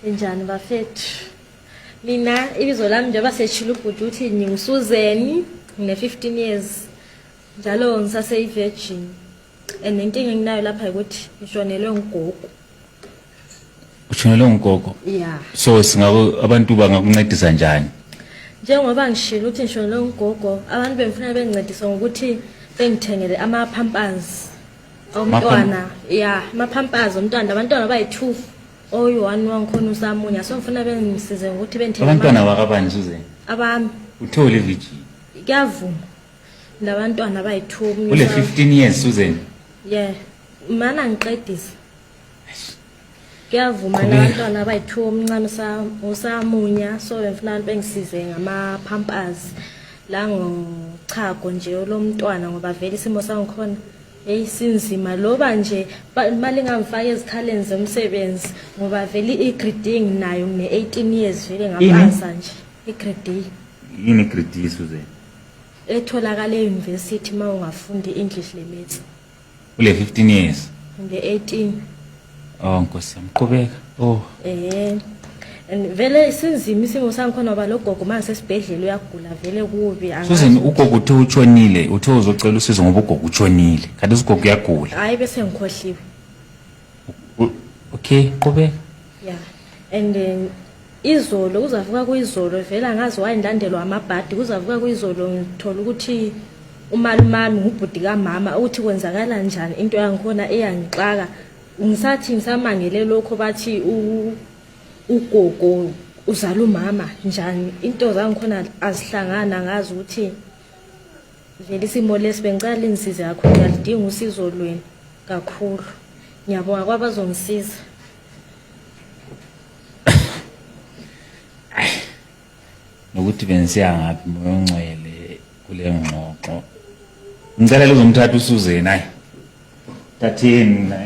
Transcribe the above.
Njani bafethu? Mina ibizo lami njengoba seshilo ubhuti uthi nginguSusan, ngine-15 years. Njalo ngisase-virgin. And inkinga enginayo lapha ukuthi ngishonelwe ngugogo. Ushonelwe ngugogo? Yeah. So singako abantu bangakuncedisa njani? Njengoba ngishilo ukuthi ngishonelwe ngugogo, abantu bengifuna bengincedisa ngokuthi bengithengele ama-pampers. Umntwana, yeah, ama-pampers umntwana, abantwana bayi-2. Oyi-1 wangikhona usamunya, so ngifuna bengisize ngokuthi bengithengele abantwana bakabani Susan? Abami. Uthole virgin? Kuyavuma. Labantwana bayi-2. Ule 15 years Susan? Yeah. Mana ngiqedisa. Kuyavuma labantwana bayi-2 omncane usamunya, so ngifuna bengisize ngama-pampers. La ngochago nje lo mntwana ngoba vele isimo sangikhona sinzima loba nje imali ngamfaka ezikhaleni zomsebenzi ngoba vele i-grading nayo ngine-18 years vele ngapasa nje i-grade. Yini grade Susan? Etholakala e-university uma ungafundi English limits. Ule 15 years? Nge-18. Oh Nkosi yami, qhubeka. Oh. And vele sinzima isimo sangikhona ngoba lo gogo manje sesibhedlela uyagula vele kubi. Susan, ugogo uthe utshonile, uthe uzocela usizo ngoba ugogo utshonile. Kanti ugogo uyagula. Hayi bese ngikhohliwe. Okay, qhubeka. Yeah. And then izolo uzavuka kuyizolo vela ngazi wayendandelwa amabhadi kuzavuka kuyizolo ngithola ukuthi umalumami ngubhudi kamama uthi kwenzakala njani into yangikhona eyangixaka ngisathi ngisamangele lokho bathi ugogo uzala umama njani into zangikhona azihlangana ngazi ukuthi vele isimo lesibengicala insize kakhulu ngiyalidinga usizo lweni kakhulu ngiyabonga kwabazongisiza. Nokuthi benisiya ngapi moya ongcwele kule ngxoxo. Ngicela uzomthatha uSusan hayi. Thatheni na